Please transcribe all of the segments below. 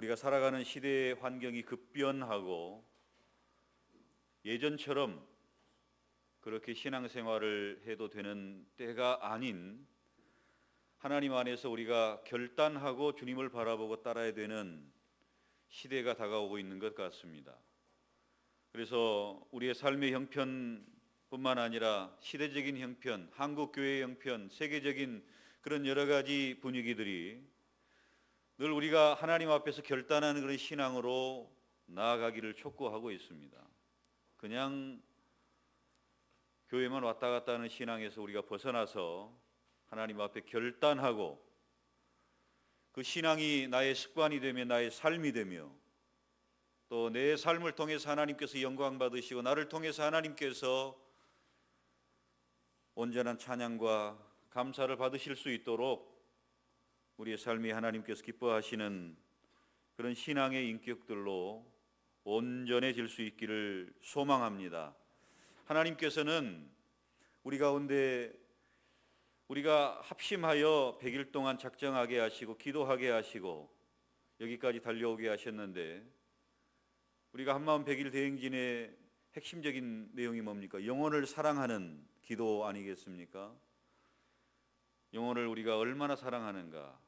우리가 살아가는 시대의 환경이 급변하고 예전처럼 그렇게 신앙생활을 해도 되는 때가 아닌 하나님 안에서 우리가 결단하고 주님을 바라보고 따라야 되는 시대가 다가오고 있는 것 같습니다. 그래서 우리의 삶의 형편뿐만 아니라 시대적인 형편, 한국교회의 형편, 세계적인 그런 여러 가지 분위기들이 늘 우리가 하나님 앞에서 결단하는 그런 신앙으로 나아가기를 촉구하고 있습니다. 그냥 교회만 왔다 갔다 하는 신앙에서 우리가 벗어나서 하나님 앞에 결단하고 그 신앙이 나의 습관이 되며 나의 삶이 되며 또 내 삶을 통해서 하나님께서 영광 받으시고 나를 통해서 하나님께서 온전한 찬양과 감사를 받으실 수 있도록 우리의 삶이 하나님께서 기뻐하시는 그런 신앙의 인격들로 온전해질 수 있기를 소망합니다. 하나님께서는 우리 가운데 우리가 합심하여 100일 동안 작정하게 하시고 기도하게 하시고 여기까지 달려오게 하셨는데 우리가 한마음 100일 대행진의 핵심적인 내용이 뭡니까? 영혼을 사랑하는 기도 아니겠습니까? 영혼을 우리가 얼마나 사랑하는가?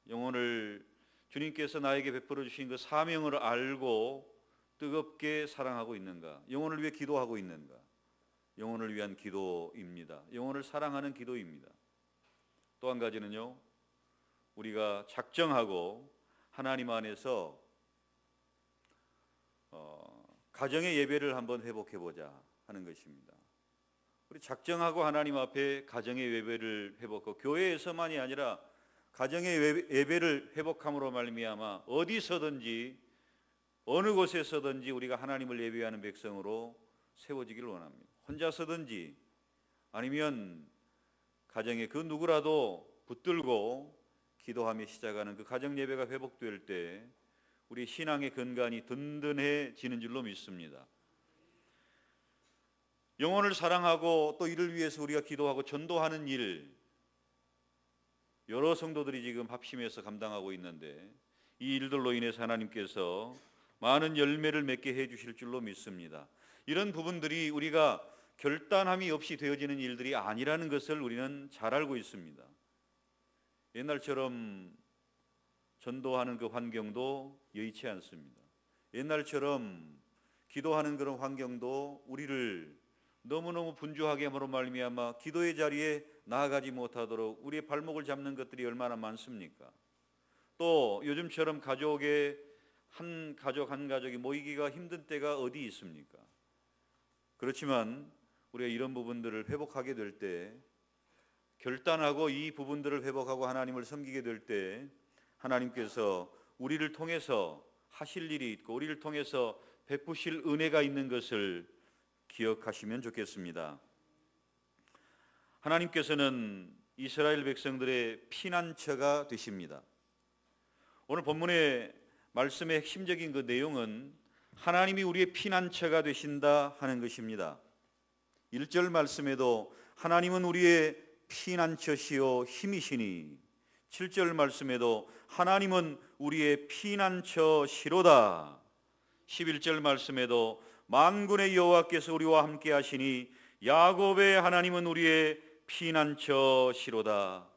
영혼을 주님께서 나에게 베풀어 주신 그 사명을 알고 뜨겁게 사랑하고 있는가? 영혼을 위해 기도하고 있는가? 영혼을 위한 기도입니다. 영혼을 사랑하는 기도입니다. 또 한 가지는요, 우리가 작정하고 하나님 안에서 가정의 예배를 한번 회복해 보자 하는 것입니다. 우리 작정하고 하나님 앞에 가정의 예배를 회복하고 교회에서만이 아니라 가정의 예배를 회복함으로 말미암아 어디서든지 어느 곳에서든지 우리가 하나님을 예배하는 백성으로 세워지기를 원합니다. 혼자서든지 아니면 가정에 그 누구라도 붙들고 기도하며 시작하는 그 가정 예배가 회복될 때 우리 신앙의 근간이 든든해지는 줄로 믿습니다. 영혼을 사랑하고 또 이를 위해서 우리가 기도하고 전도하는 일, 여러 성도들이 지금 합심해서 감당하고 있는데 이 일들로 인해서 하나님께서 많은 열매를 맺게 해주실 줄로 믿습니다. 이런 부분들이 우리가 결단함이 없이 되어지는 일들이 아니라는 것을 우리는 잘 알고 있습니다. 옛날처럼 전도하는 그 환경도 여의치 않습니다. 옛날처럼 기도하는 그런 환경도 우리를 너무너무 분주하게 함으로 말미암아 기도의 자리에 나아가지 못하도록 우리의 발목을 잡는 것들이 얼마나 많습니까? 또 요즘처럼 가족의 한 가족이 모이기가 힘든 때가 어디 있습니까? 그렇지만 우리가 이런 부분들을 회복하게 될 때, 결단하고 이 부분들을 회복하고 하나님을 섬기게 될 때 하나님께서 우리를 통해서 하실 일이 있고 우리를 통해서 베푸실 은혜가 있는 것을 기억하시면 좋겠습니다. 하나님께서는 이스라엘 백성들의 피난처가 되십니다. 오늘 본문의 말씀의 핵심적인 그 내용은 하나님이 우리의 피난처가 되신다 하는 것입니다. 1절 말씀에도 하나님은 우리의 피난처시요 힘이시니, 7절 말씀에도 하나님은 우리의 피난처시로다, 11절 말씀에도 만군의 여호와께서 우리와 함께 하시니 야곱의 하나님은 우리의 피난처시로다.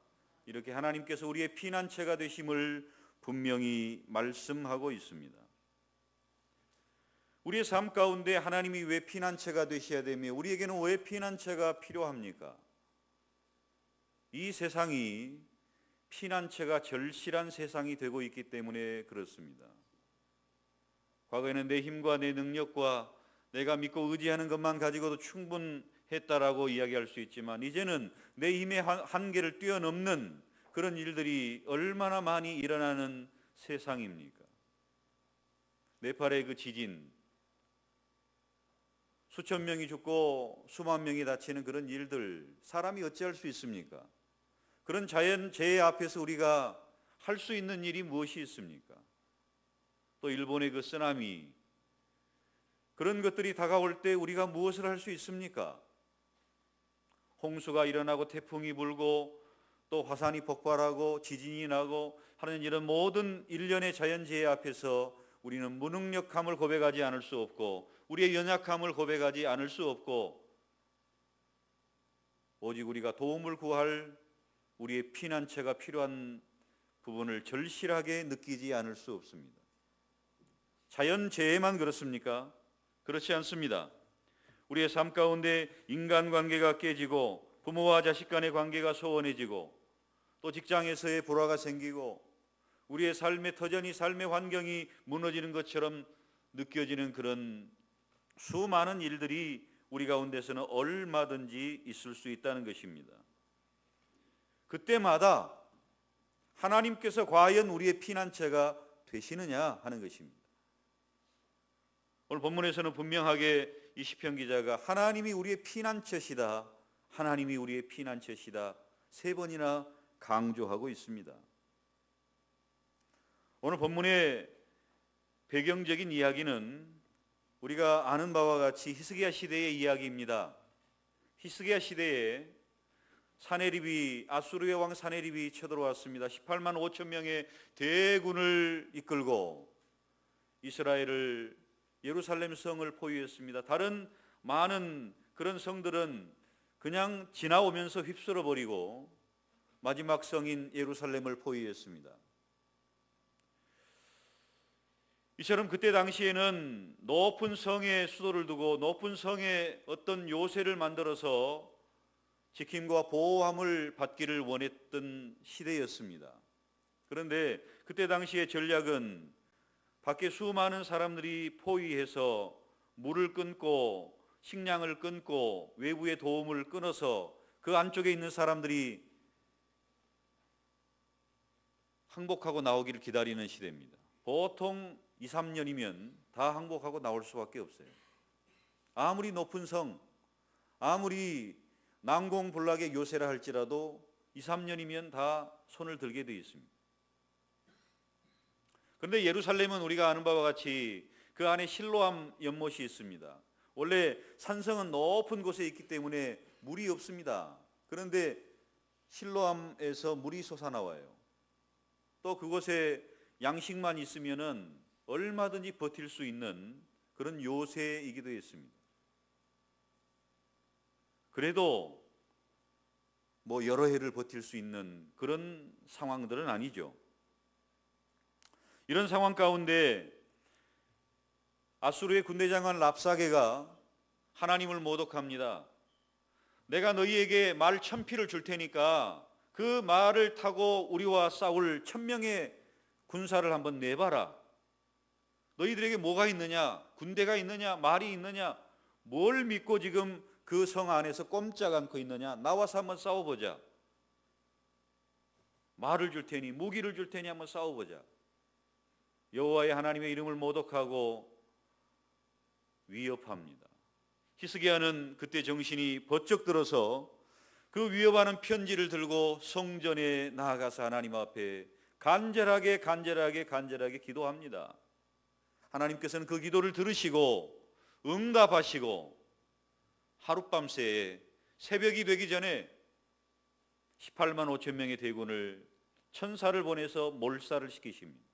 이렇게 하나님께서 우리의 피난처가 되심을 분명히 말씀하고 있습니다. 우리의 삶 가운데 하나님이 왜 피난처가 되셔야 되며 우리에게는 왜 피난처가 필요합니까? 이 세상이 피난처가 절실한 세상이 되고 있기 때문에 그렇습니다. 과거에는 내 힘과 내 능력과 내가 믿고 의지하는 것만 가지고도 충분했다라고 이야기할 수 있지만 이제는 내 힘의 한계를 뛰어넘는 그런 일들이 얼마나 많이 일어나는 세상입니까? 네팔의 그 지진, 수천 명이 죽고 수만 명이 다치는 그런 일들, 사람이 어찌할 수 있습니까? 그런 자연재해 앞에서 우리가 할 수 있는 일이 무엇이 있습니까? 또 일본의 그 쓰나미, 그런 것들이 다가올 때 우리가 무엇을 할 수 있습니까? 홍수가 일어나고 태풍이 불고 또 화산이 폭발하고 지진이 나고 하는 이런 모든 일련의 자연재해 앞에서 우리는 무능력함을 고백하지 않을 수 없고 우리의 연약함을 고백하지 않을 수 없고 오직 우리가 도움을 구할 우리의 피난처가 필요한 부분을 절실하게 느끼지 않을 수 없습니다. 자연재해만 그렇습니까? 그렇지 않습니다. 우리의 삶 가운데 인간관계가 깨지고 부모와 자식 간의 관계가 소원해지고 또 직장에서의 불화가 생기고 우리의 삶의 터전이 삶의 환경이 무너지는 것처럼 느껴지는 그런 수많은 일들이 우리 가운데서는 얼마든지 있을 수 있다는 것입니다. 그때마다 하나님께서 과연 우리의 피난처가 되시느냐 하는 것입니다. 오늘 본문에서는 분명하게 이 시편 기자가 하나님이 우리의 피난처시다, 하나님이 우리의 피난처시다 3번이나 강조하고 있습니다. 오늘 본문의 배경적인 이야기는 우리가 아는 바와 같이 히스기야 시대의 이야기입니다. 히스기야 시대에 아수르의 왕 사네립이 쳐들어왔습니다. 18만 5천 명의 대군을 이끌고 이스라엘을 예루살렘 성을 포위했습니다. 다른 많은 그런 성들은 그냥 지나오면서 휩쓸어 버리고 마지막 성인 예루살렘을 포위했습니다. 이처럼 그때 당시에는 높은 성에 수도를 두고 높은 성에 어떤 요새를 만들어서 지킴과 보호함을 받기를 원했던 시대였습니다. 그런데 그때 당시의 전략은 밖에 수많은 사람들이 포위해서 물을 끊고 식량을 끊고 외부의 도움을 끊어서 그 안쪽에 있는 사람들이 항복하고 나오기를 기다리는 시대입니다. 보통 2, 3년이면 다 항복하고 나올 수밖에 없어요. 아무리 높은 성, 아무리 난공불락의 요새라 할지라도 2, 3년이면 다 손을 들게 되어 있습니다. 그런데 예루살렘은 우리가 아는 바와 같이 그 안에 실로암 연못이 있습니다. 원래 산성은 높은 곳에 있기 때문에 물이 없습니다. 그런데 실로암에서 물이 솟아나와요. 또 그곳에 양식만 있으면은 얼마든지 버틸 수 있는 그런 요새이기도 했습니다. 그래도 뭐 여러 해를 버틸 수 있는 그런 상황들은 아니죠. 이런 상황 가운데 아수르의 군대장관 랍사게가 하나님을 모독합니다. 내가 너희에게 말 1000匹를 줄 테니까 그 말을 타고 우리와 싸울 1000명의 군사를 한번 내봐라. 너희들에게 뭐가 있느냐? 군대가 있느냐? 말이 있느냐? 뭘 믿고 지금 그 성 안에서 꼼짝 않고 있느냐? 나와서 한번 싸워보자. 말을 줄 테니 무기를 줄 테니 한번 싸워보자. 여호와의 하나님의 이름을 모독하고 위협합니다. 히스기야는 그때 정신이 번쩍 들어서 그 위협하는 편지를 들고 성전에 나아가서 하나님 앞에 간절하게 기도합니다. 하나님께서는 그 기도를 들으시고 응답하시고 하룻밤새 새벽이 되기 전에 18만 5천 명의 대군을 천사를 보내서 몰살을 시키십니다.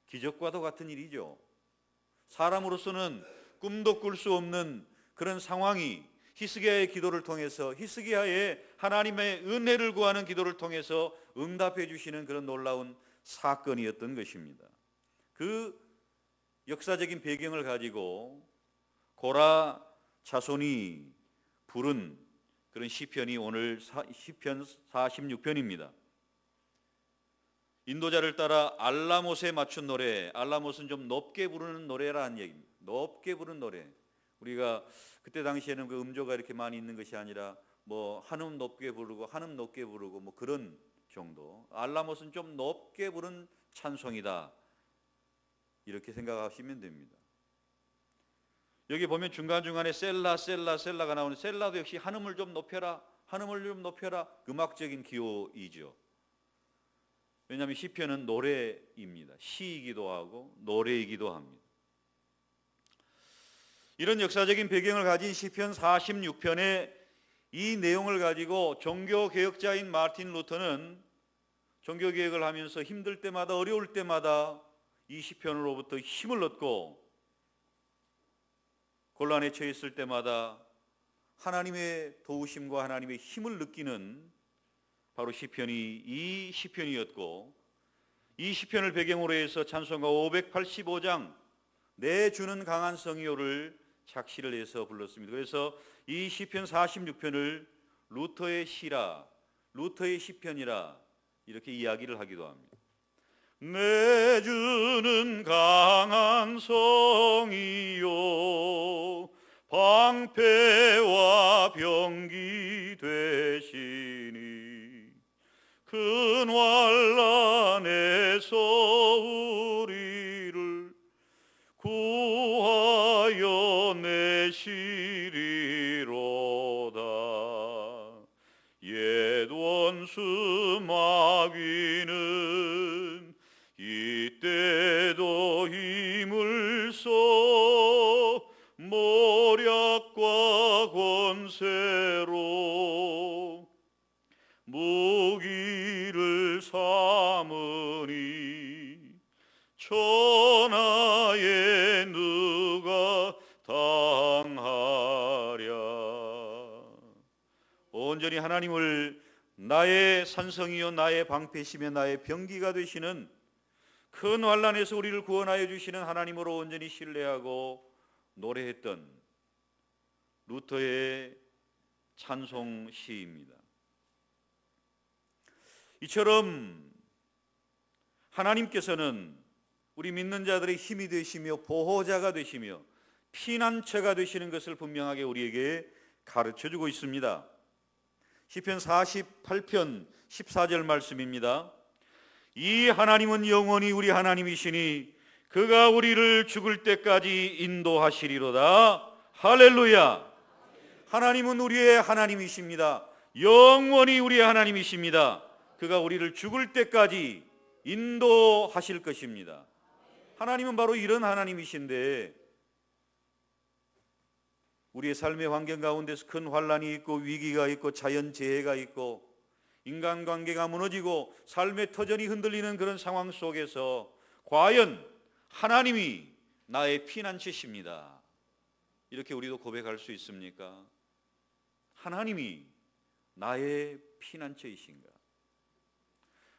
기적과도 같은 일이죠. 사람으로서는 꿈도 꿀 수 없는 그런 상황이 히스기야의 기도를 통해서 히스기야의 하나님의 은혜를 구하는 기도를 통해서 응답해 주시는 그런 놀라운 사건이었던 것입니다. 그 역사적인 배경을 가지고 고라 자손이 부른 그런 시편이 오늘 시편 46편입니다. 인도자를 따라 알라못에 맞춘 노래, 알라못은 좀 높게 부르는 노래라는 얘기입니다. 높게 부르는 노래. 우리가 그때 당시에는 그 음조가 이렇게 많이 있는 것이 아니라 뭐 한음 높게 부르고 한음 높게 부르고 뭐 그런 정도. 알라못은 좀 높게 부른 찬송이다. 이렇게 생각하시면 됩니다. 여기 보면 중간중간에 셀라가 나오는 셀라도 역시 한음을 좀 높여라. 한음을 좀 높여라. 음악적인 기호이죠. 왜냐하면 시편은 노래입니다. 시이기도 하고 노래이기도 합니다. 이런 역사적인 배경을 가진 시편 46편의 이 내용을 가지고 종교개혁자인 마르틴 루터는 종교개혁을 하면서 힘들 때마다 어려울 때마다 이 시편으로부터 힘을 얻고 곤란에 처했을 때마다 하나님의 도우심과 하나님의 힘을 느끼는 바로 시편이 이 시편이었고, 이 시편을 배경으로 해서 찬송가 585장 내 주는 강한 성이요를 작시를 해서 불렀습니다. 그래서 이 시편 46편을 루터의 시라, 루터의 시편이라 이렇게 이야기를 하기도 합니다. 내 주는 강한 성이요 방패와 병기 되시니 큰 환난에서 우리를 구하여 내시리로다. 옛 원수 마귀는 이때도 힘을 써 모략과 권세로 무기를 삼으니 천하에 누가 당하랴. 온전히 하나님을 나의 산성이요 나의 방패시며 나의 병기가 되시는 큰 환난에서 우리를 구원하여 주시는 하나님으로 온전히 신뢰하고 노래했던 루터의 찬송 시입니다. 이처럼 하나님께서는 우리 믿는 자들의 힘이 되시며 보호자가 되시며 피난처가 되시는 것을 분명하게 우리에게 가르쳐주고 있습니다. 시편 48편 14절 말씀입니다. 이 하나님은 영원히 우리 하나님이시니 그가 우리를 죽을 때까지 인도하시리로다. 할렐루야. 하나님은 우리의 하나님이십니다. 영원히 우리의 하나님이십니다. 그가 우리를 죽을 때까지 인도하실 것입니다. 하나님은 바로 이런 하나님이신데, 우리의 삶의 환경 가운데서 큰 환난이 있고 위기가 있고 자연재해가 있고 인간관계가 무너지고 삶의 터전이 흔들리는 그런 상황 속에서 과연 하나님이 나의 피난처십니다, 이렇게 우리도 고백할 수 있습니까? 하나님이 나의 피난처이신가?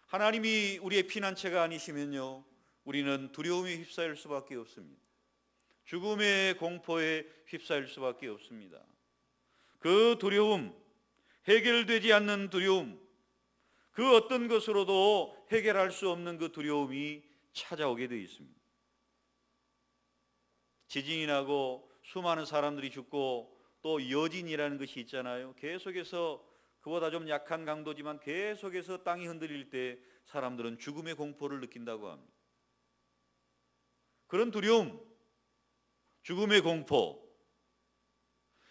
하나님이 우리의 피난처가 아니시면요, 우리는 두려움에 휩싸일 수밖에 없습니다. 죽음의 공포에 휩싸일 수밖에 없습니다. 그 두려움, 해결되지 않는 두려움, 그 어떤 것으로도 해결할 수 없는 그 두려움이 찾아오게 되어 있습니다. 지진이 나고 수많은 사람들이 죽고 또 여진이라는 것이 있잖아요. 계속해서 그보다 좀 약한 강도지만 계속해서 땅이 흔들릴 때 사람들은 죽음의 공포를 느낀다고 합니다. 그런 두려움, 죽음의 공포,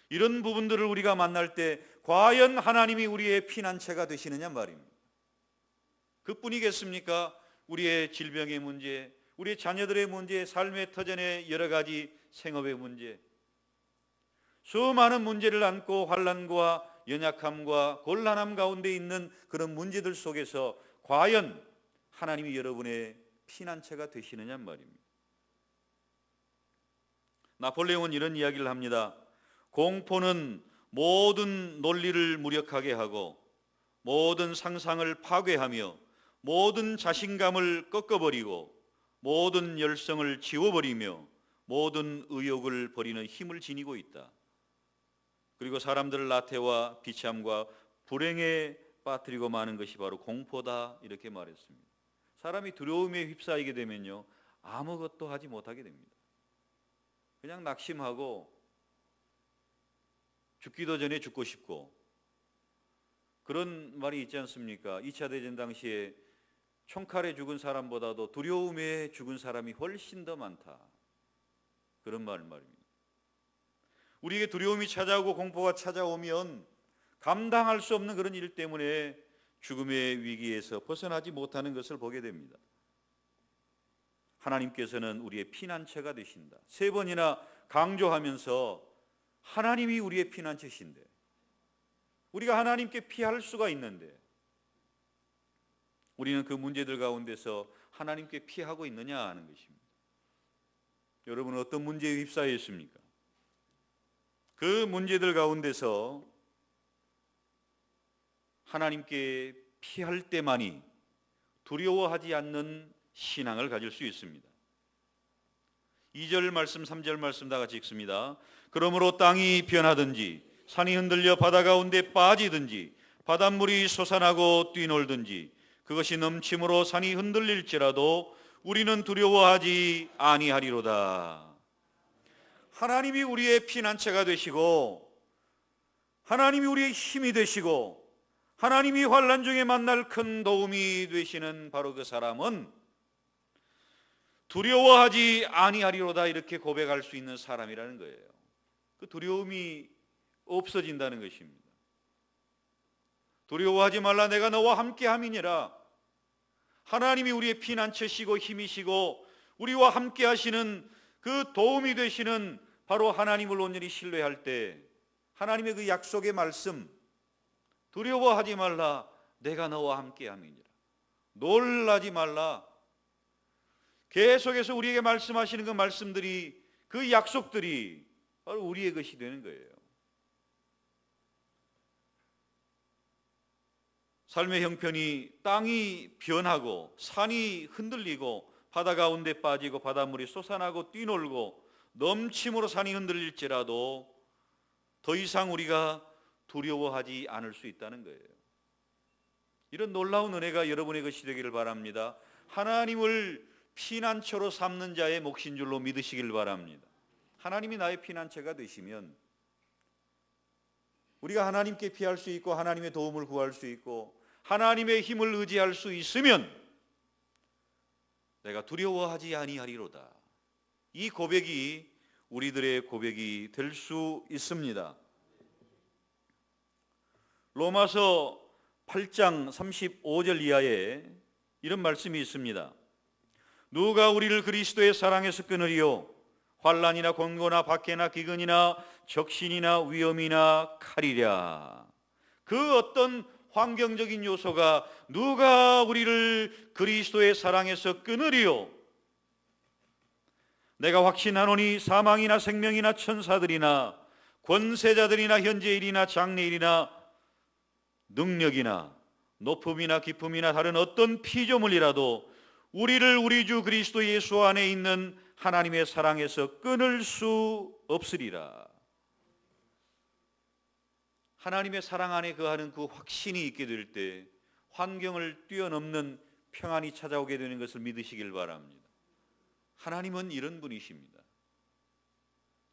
이런 부분들을 우리가 만날 때 과연 하나님이 우리의 피난처가 되시느냐 말입니다. 그뿐이겠습니까? 우리의 질병의 문제, 우리의 자녀들의 문제, 삶의 터전의 여러 가지 생업의 문제, 수많은 문제를 안고 환난과 연약함과 곤란함 가운데 있는 그런 문제들 속에서 과연 하나님이 여러분의 피난처가 되시느냐 말입니다. 나폴레옹은 이런 이야기를 합니다. 공포는 모든 논리를 무력하게 하고 모든 상상을 파괴하며 모든 자신감을 꺾어버리고 모든 열성을 지워버리며 모든 의욕을 버리는 힘을 지니고 있다. 그리고 사람들을 나태와 비참과 불행에 빠뜨리고 마는 것이 바로 공포다, 이렇게 말했습니다. 사람이 두려움에 휩싸이게 되면요, 아무것도 하지 못하게 됩니다. 그냥 낙심하고 죽기도 전에 죽고 싶고, 그런 말이 있지 않습니까? 2차 대전 당시에 총칼에 죽은 사람보다도 두려움에 죽은 사람이 훨씬 더 많다, 그런 말입니다. 우리에게 두려움이 찾아오고 공포가 찾아오면 감당할 수 없는 그런 일 때문에 죽음의 위기에서 벗어나지 못하는 것을 보게 됩니다. 하나님께서는 우리의 피난처가 되신다, 3번이나 강조하면서 하나님이 우리의 피난처신데 우리가 하나님께 피할 수가 있는데 우리는 그 문제들 가운데서 하나님께 피하고 있느냐 하는 것입니다. 여러분은 어떤 문제에 휩싸여 있습니까? 그 문제들 가운데서 하나님께 피할 때만이 두려워하지 않는 신앙을 가질 수 있습니다. 2절 말씀, 3절 말씀 다 같이 읽습니다. 그러므로 땅이 변하든지 산이 흔들려 바다 가운데 빠지든지 바닷물이 솟아나고 뛰놀든지 그것이 넘침으로 산이 흔들릴지라도 우리는 두려워하지 아니하리로다. 하나님이 우리의 피난처가 되시고 하나님이 우리의 힘이 되시고 하나님이 환난 중에 만날 큰 도움이 되시는 바로 그 사람은 두려워하지 아니하리로다 이렇게 고백할 수 있는 사람이라는 거예요. 그 두려움이 없어진다는 것입니다. 두려워하지 말라 내가 너와 함께함이니라. 하나님이 우리의 피난처시고 힘이시고 우리와 함께 하시는 그 도움이 되시는 바로 하나님을 온전히 신뢰할 때 하나님의 그 약속의 말씀 두려워하지 말라 내가 너와 함께함이니라. 놀라지 말라. 계속해서 우리에게 말씀하시는 그 말씀들이 그 약속들이 바로 우리의 것이 되는 거예요. 삶의 형편이 땅이 변하고 산이 흔들리고 바다 가운데 빠지고 바닷물이 솟아나고 뛰놀고 넘침으로 산이 흔들릴지라도 더 이상 우리가 두려워하지 않을 수 있다는 거예요. 이런 놀라운 은혜가 여러분의 것이 되기를 바랍니다. 하나님을 피난처로 삼는 자의 몫인 줄로 믿으시길 바랍니다. 하나님이 나의 피난처가 되시면 우리가 하나님께 피할 수 있고 하나님의 도움을 구할 수 있고 하나님의 힘을 의지할 수 있으면 내가 두려워하지 아니하리로다. 이 고백이 우리들의 고백이 될 수 있습니다. 로마서 8장 35절 이하에 이런 말씀이 있습니다. 누가 우리를 그리스도의 사랑에서 끊으리요? 환난이나 권고나 박해나 기근이나 적신이나 위험이나 칼이랴. 그 어떤 환경적인 요소가 누가 우리를 그리스도의 사랑에서 끊으리요? 내가 확신하노니 사망이나 생명이나 천사들이나 권세자들이나 현재일이나 장래일이나 능력이나 높음이나 깊음이나 다른 어떤 피조물이라도 우리를 우리 주 그리스도 예수 안에 있는 하나님의 사랑에서 끊을 수 없으리라. 하나님의 사랑 안에 거하는 그 확신이 있게 될 때 환경을 뛰어넘는 평안이 찾아오게 되는 것을 믿으시길 바랍니다. 하나님은 이런 분이십니다.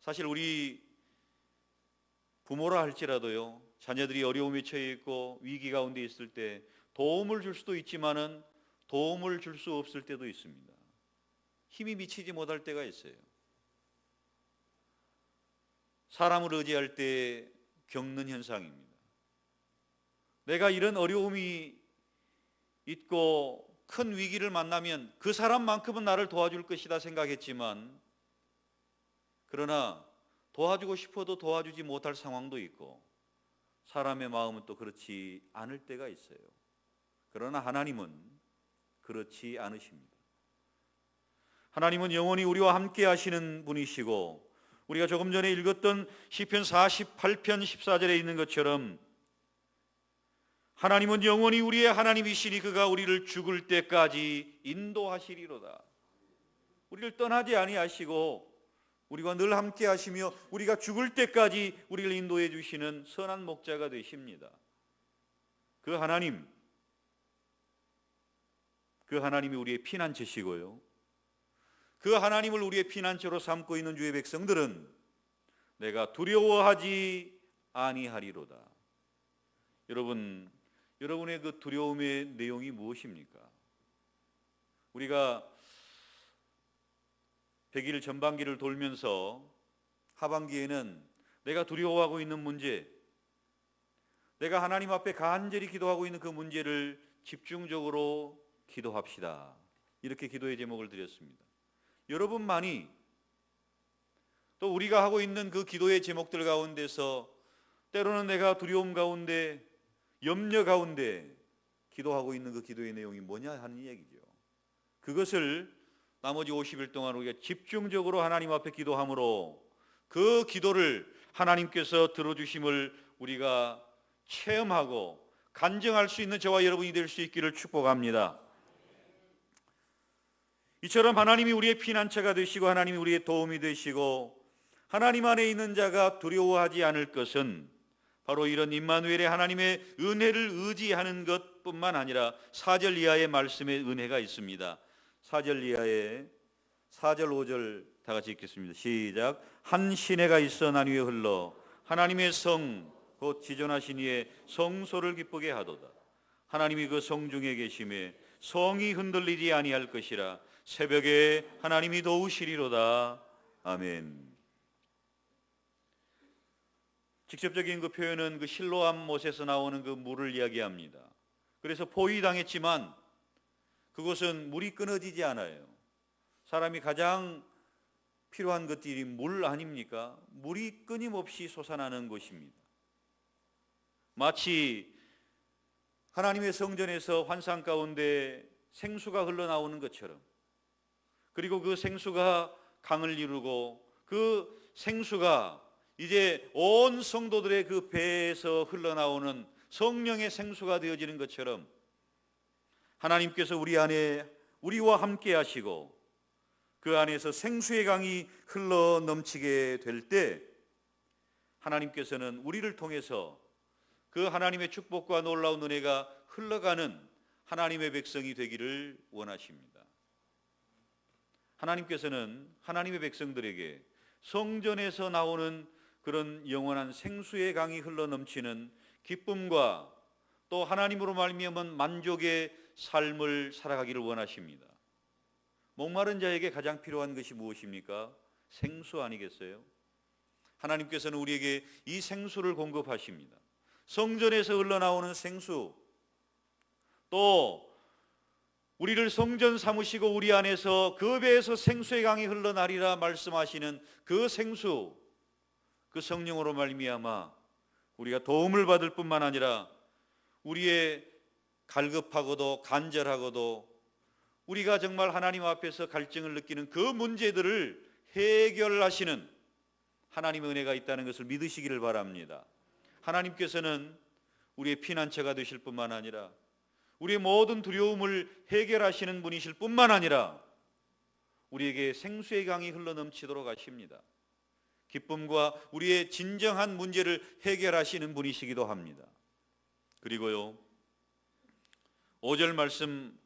사실 우리 부모라 할지라도요, 자녀들이 어려움에 처해 있고 위기 가운데 있을 때 도움을 줄 수도 있지만은 도움을 줄 수 없을 때도 있습니다. 힘이 미치지 못할 때가 있어요. 사람을 의지할 때 겪는 현상입니다. 내가 이런 어려움이 있고 큰 위기를 만나면 그 사람만큼은 나를 도와줄 것이다 생각했지만 그러나 도와주고 싶어도 도와주지 못할 상황도 있고 사람의 마음은 또 그렇지 않을 때가 있어요. 그러나 하나님은 그렇지 않으십니다. 하나님은 영원히 우리와 함께 하시는 분이시고 우리가 조금 전에 읽었던 시편 48편 14절에 있는 것처럼 하나님은 영원히 우리의 하나님이시니 그가 우리를 죽을 때까지 인도하시리로다. 우리를 떠나지 아니하시고 우리가 늘 함께 하시며 우리가 죽을 때까지 우리를 인도해 주시는 선한 목자가 되십니다. 그 하나님이 우리의 피난처시고요, 그 하나님을 우리의 피난처로 삼고 있는 주의 백성들은 내가 두려워하지 아니하리로다. 여러분의 그 두려움의 내용이 무엇입니까? 우리가 100일 전반기를 돌면서 하반기에는 내가 두려워하고 있는 문제, 내가 하나님 앞에 간절히 기도하고 있는 그 문제를 집중적으로 기도합시다. 이렇게 기도의 제목을 드렸습니다. 여러분만이 또 우리가 하고 있는 그 기도의 제목들 가운데서 때로는 내가 두려움 가운데, 염려 가운데 기도하고 있는 그 기도의 내용이 뭐냐 하는 얘기죠. 그것을 나머지 50일 동안 우리가 집중적으로 하나님 앞에 기도함으로 그 기도를 하나님께서 들어주심을 우리가 체험하고 간증할 수 있는 저와 여러분이 될 수 있기를 축복합니다. 이처럼 하나님이 우리의 피난처가 되시고 하나님이 우리의 도움이 되시고 하나님 안에 있는 자가 두려워하지 않을 것은 바로 이런 임마누엘의 하나님의 은혜를 의지하는 것뿐만 아니라 4절 이하의 말씀에 은혜가 있습니다. 4절 이하의 4절 5절 다 같이 읽겠습니다. 시작. 한 시내가 있어 난 위에 흘러 하나님의 성 곧 지존하신 이의 성소를 기쁘게 하도다. 하나님이 그 성 중에 계심에 성이 흔들리지 아니할 것이라. 새벽에 하나님이 도우시리로다. 아멘. 직접적인 그 표현은 그 실로암 못에서 나오는 그 물을 이야기합니다. 그래서 포위당했지만 그곳은 물이 끊어지지 않아요. 사람이 가장 필요한 것들이 물 아닙니까? 물이 끊임없이 솟아나는 곳입니다. 마치 하나님의 성전에서 환상 가운데 생수가 흘러나오는 것처럼, 그리고 그 생수가 강을 이루고 그 생수가 이제 온 성도들의 그 배에서 흘러나오는 성령의 생수가 되어지는 것처럼 하나님께서 우리 안에 우리와 함께 하시고 그 안에서 생수의 강이 흘러 넘치게 될 때 하나님께서는 우리를 통해서 그 하나님의 축복과 놀라운 은혜가 흘러가는 하나님의 백성이 되기를 원하십니다. 하나님께서는 하나님의 백성들에게 성전에서 나오는 그런 영원한 생수의 강이 흘러넘치는 기쁨과 또 하나님으로 말미암은 만족의 삶을 살아가기를 원하십니다. 목마른 자에게 가장 필요한 것이 무엇입니까? 생수 아니겠어요? 하나님께서는 우리에게 이 생수를 공급하십니다. 성전에서 흘러나오는 생수, 또 우리를 성전 삼으시고 우리 안에서 그 배에서 생수의 강이 흘러나리라 말씀하시는 그 생수, 그 성령으로 말미암아 우리가 도움을 받을 뿐만 아니라 우리의 갈급하고도 간절하고도 우리가 정말 하나님 앞에서 갈증을 느끼는 그 문제들을 해결하시는 하나님의 은혜가 있다는 것을 믿으시기를 바랍니다. 하나님께서는 우리의 피난처가 되실 뿐만 아니라 우리의 모든 두려움을 해결하시는 분이실 뿐만 아니라 우리에게 생수의 강이 흘러넘치도록 하십니다. 기쁨과 우리의 진정한 문제를 해결하시는 분이시기도 합니다. 그리고요, 5절 말씀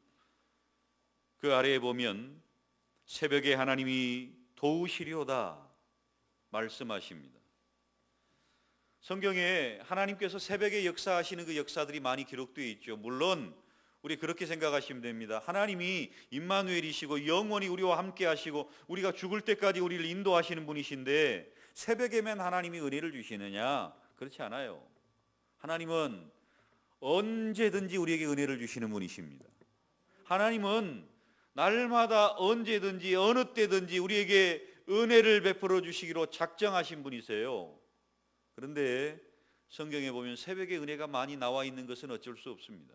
그 아래에 보면 새벽에 하나님이 도우시리로다 말씀하십니다. 성경에 하나님께서 새벽에 역사하시는 그 역사들이 많이 기록되어 있죠. 물론 우리 그렇게 생각하시면 됩니다. 하나님이 임마누엘이시고 영원히 우리와 함께 하시고 우리가 죽을 때까지 우리를 인도하시는 분이신데 새벽에만 하나님이 은혜를 주시느냐? 그렇지 않아요. 하나님은 언제든지 우리에게 은혜를 주시는 분이십니다. 하나님은 날마다 언제든지 어느 때든지 우리에게 은혜를 베풀어 주시기로 작정하신 분이세요. 그런데 성경에 보면 새벽에 은혜가 많이 나와 있는 것은 어쩔 수 없습니다.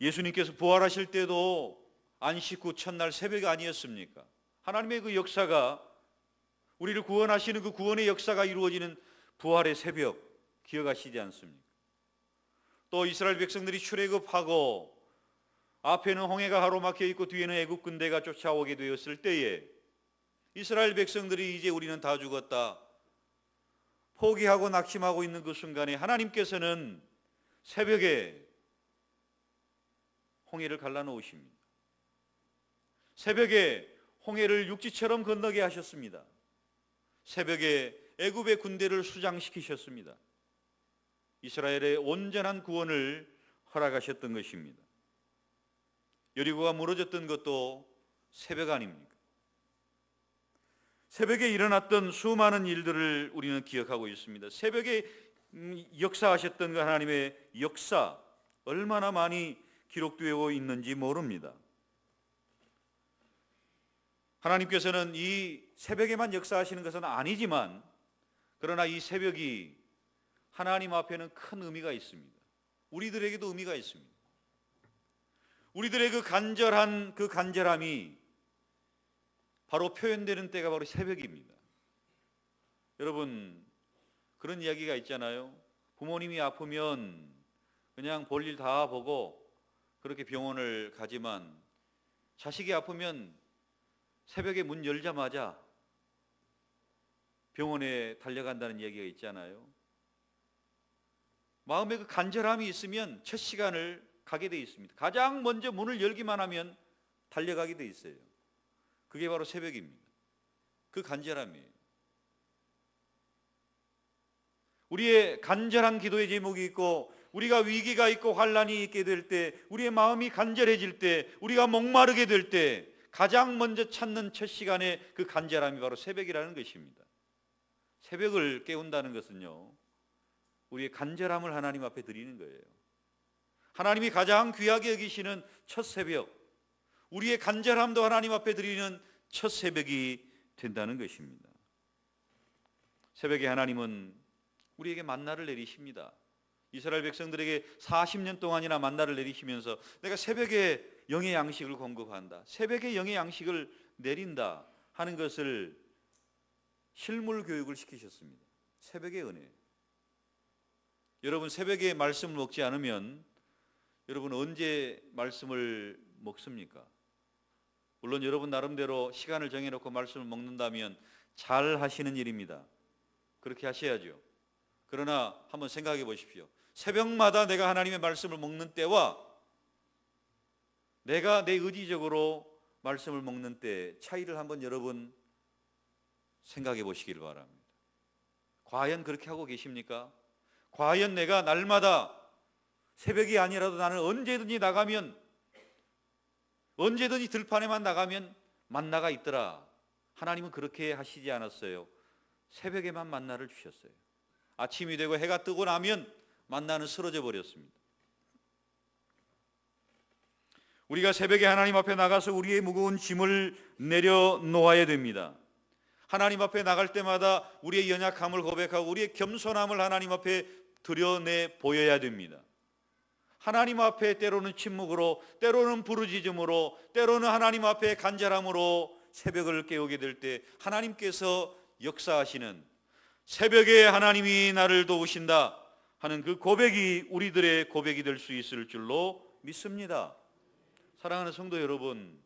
예수님께서 부활하실 때도 안식 후 첫날 새벽이 아니었습니까? 하나님의 그 역사가, 우리를 구원하시는 그 구원의 역사가 이루어지는 부활의 새벽 기억하시지 않습니까? 또 이스라엘 백성들이 출애굽하고 앞에는 홍해가 가로막혀 있고 뒤에는 애굽 군대가 쫓아오게 되었을 때에 이스라엘 백성들이 이제 우리는 다 죽었다 포기하고 낙심하고 있는 그 순간에 하나님께서는 새벽에 홍해를 갈라놓으십니다. 새벽에 홍해를 육지처럼 건너게 하셨습니다. 새벽에 애굽의 군대를 수장시키셨습니다. 이스라엘의 온전한 구원을 허락하셨던 것입니다. 여리고가 무너졌던 것도 새벽 아닙니까? 새벽에 일어났던 수많은 일들을 우리는 기억하고 있습니다. 새벽에 역사하셨던 그 하나님의 역사 얼마나 많이 기록되어 있는지 모릅니다. 하나님께서는 이 새벽에만 역사하시는 것은 아니지만, 그러나 이 새벽이 하나님 앞에는 큰 의미가 있습니다. 우리들에게도 의미가 있습니다. 우리들의 그 간절함이 바로 표현되는 때가 바로 새벽입니다. 여러분, 그런 이야기가 있잖아요. 부모님이 아프면 그냥 볼일 다 보고 그렇게 병원을 가지만, 자식이 아프면 새벽에 문 열자마자 병원에 달려간다는 얘기가 있잖아요. 마음에 그 간절함이 있으면 첫 시간을 가게 돼 있습니다. 가장 먼저 문을 열기만 하면 달려가게 돼 있어요. 그게 바로 새벽입니다. 그 간절함이에요. 우리의 간절한 기도의 제목이 있고, 우리가 위기가 있고 환난이 있게 될 때, 우리의 마음이 간절해질 때, 우리가 목마르게 될 때 가장 먼저 찾는 첫 시간에 그 간절함이 바로 새벽이라는 것입니다. 새벽을 깨운다는 것은요, 우리의 간절함을 하나님 앞에 드리는 거예요. 하나님이 가장 귀하게 여기시는 첫 새벽, 우리의 간절함도 하나님 앞에 드리는 첫 새벽이 된다는 것입니다. 새벽에 하나님은 우리에게 만나를 내리십니다. 이스라엘 백성들에게 40년 동안이나 만나를 내리시면서 내가 새벽에 영의 양식을 공급한다, 새벽에 영의 양식을 내린다 하는 것을 실물 교육을 시키셨습니다. 새벽의 은혜. 여러분, 새벽에 말씀을 먹지 않으면 여러분 언제 말씀을 먹습니까? 물론 여러분 나름대로 시간을 정해놓고 말씀을 먹는다면 잘 하시는 일입니다. 그렇게 하셔야죠. 그러나 한번 생각해 보십시오. 새벽마다 내가 하나님의 말씀을 먹는 때와 내가 내 의지적으로 말씀을 먹는 때 차이를 한번 여러분 생각해 보시길 바랍니다. 과연 그렇게 하고 계십니까? 과연 내가 날마다 새벽이 아니라도 나는 언제든지 나가면, 언제든지 들판에만 나가면 만나가 있더라. 하나님은 그렇게 하시지 않았어요. 새벽에만 만나를 주셨어요. 아침이 되고 해가 뜨고 나면 만나는 쓰러져 버렸습니다. 우리가 새벽에 하나님 앞에 나가서 우리의 무거운 짐을 내려놓아야 됩니다. 하나님 앞에 나갈 때마다 우리의 연약함을 고백하고 우리의 겸손함을 하나님 앞에 드러내 보여야 됩니다. 하나님 앞에 때로는 침묵으로, 때로는 부르짖음으로, 때로는 하나님 앞에 간절함으로 새벽을 깨우게 될 때 하나님께서 역사하시는, 새벽에 하나님이 나를 도우신다 하는 그 고백이 우리들의 고백이 될 수 있을 줄로 믿습니다. 사랑하는 성도 여러분,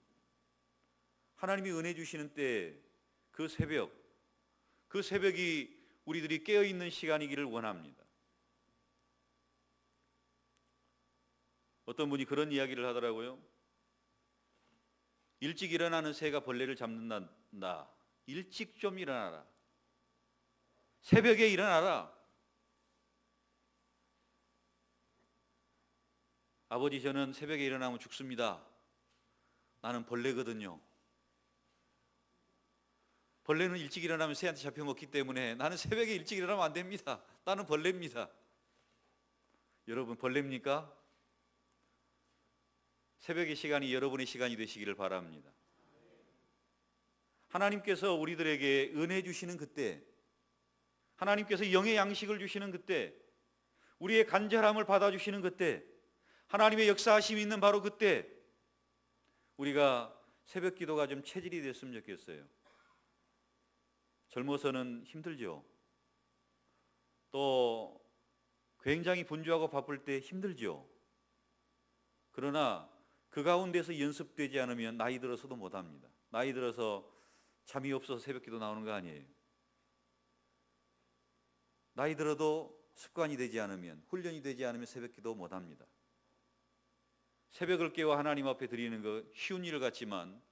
하나님이 은혜 주시는 때 그 새벽, 그 새벽이 우리들이 깨어있는 시간이기를 원합니다. 어떤 분이 그런 이야기를 하더라고요. 일찍 일어나는 새가 벌레를 잡는다. 일찍 좀 일어나라. 새벽에 일어나라. 아버지, 저는 새벽에 일어나면 죽습니다. 나는 벌레거든요. 벌레는 일찍 일어나면 새한테 잡혀먹기 때문에 나는 새벽에 일찍 일어나면 안 됩니다. 나는 벌레입니다. 여러분, 벌레입니까? 새벽의 시간이 여러분의 시간이 되시기를 바랍니다. 하나님께서 우리들에게 은혜 주시는 그때, 하나님께서 영의 양식을 주시는 그때, 우리의 간절함을 받아주시는 그때, 하나님의 역사하심이 있는 바로 그때 우리가 새벽 기도가 좀 체질이 됐으면 좋겠어요. 젊어서는 힘들죠. 또 굉장히 분주하고 바쁠 때 힘들죠. 그러나 그 가운데서 연습되지 않으면 나이 들어서도 못합니다. 나이 들어서 잠이 없어서 새벽 기도 나오는 거 아니에요. 나이 들어도 습관이 되지 않으면, 훈련이 되지 않으면 새벽 기도 못합니다. 새벽을 깨워 하나님 앞에 드리는 거 쉬운 일 같지만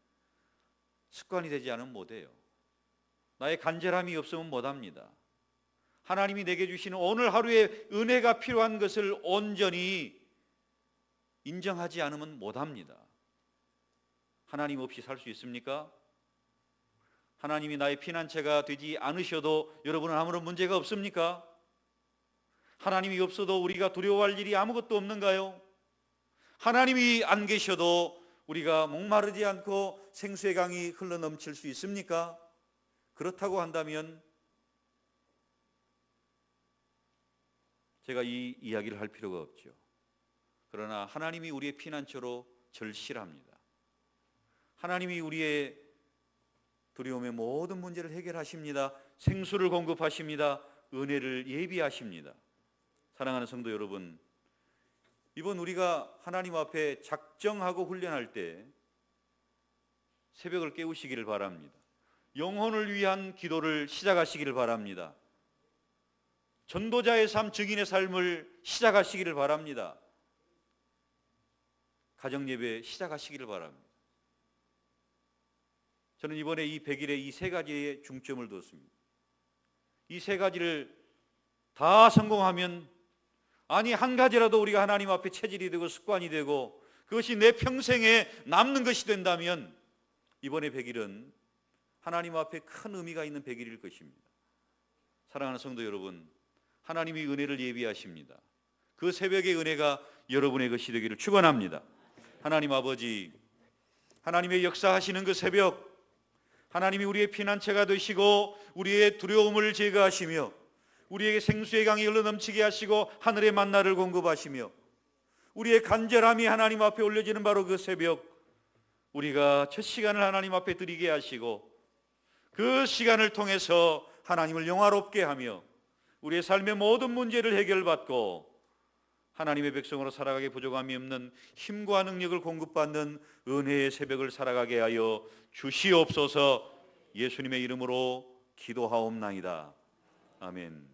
습관이 되지 않으면 못해요. 나의 간절함이 없으면 못합니다. 하나님이 내게 주시는 오늘 하루의 은혜가 필요한 것을 온전히 인정하지 않으면 못합니다. 하나님 없이 살 수 있습니까? 하나님이 나의 피난처가 되지 않으셔도 여러분은 아무런 문제가 없습니까? 하나님이 없어도 우리가 두려워할 일이 아무것도 없는가요? 하나님이 안 계셔도 우리가 목마르지 않고 생수의 강이 흘러넘칠 수 있습니까? 그렇다고 한다면 제가 이 이야기를 할 필요가 없죠. 그러나 하나님이 우리의 피난처로 절실합니다. 하나님이 우리의 두려움의 모든 문제를 해결하십니다. 생수를 공급하십니다. 은혜를 예비하십니다. 사랑하는 성도 여러분, 이번 우리가 하나님 앞에 작정하고 훈련할 때 새벽을 깨우시기를 바랍니다. 영혼을 위한 기도를 시작하시기를 바랍니다. 전도자의 삶, 증인의 삶을 시작하시기를 바랍니다. 가정예배 시작하시기를 바랍니다. 저는 이번에 이 100일에 이 세 가지에 중점을 두었습니다. 이 세 가지를 다 성공하면, 아니 한 가지라도 우리가 하나님 앞에 체질이 되고 습관이 되고 그것이 내 평생에 남는 것이 된다면 이번에 100일은 하나님 앞에 큰 의미가 있는 100일일 것입니다. 사랑하는 성도 여러분, 하나님이 은혜를 예비하십니다. 그 새벽의 은혜가 여러분의 것이 되기를 축원합니다. 하나님 아버지, 하나님의 역사하시는 그 새벽, 하나님이 우리의 피난처가 되시고 우리의 두려움을 제거하시며 우리에게 생수의 강이 흘러넘치게 하시고 하늘의 만나를 공급하시며 우리의 간절함이 하나님 앞에 올려지는 바로 그 새벽, 우리가 첫 시간을 하나님 앞에 드리게 하시고 그 시간을 통해서 하나님을 영화롭게 하며 우리의 삶의 모든 문제를 해결받고 하나님의 백성으로 살아가기 부족함이 없는 힘과 능력을 공급받는 은혜의 새벽을 살아가게 하여 주시옵소서. 예수님의 이름으로 기도하옵나이다. 아멘.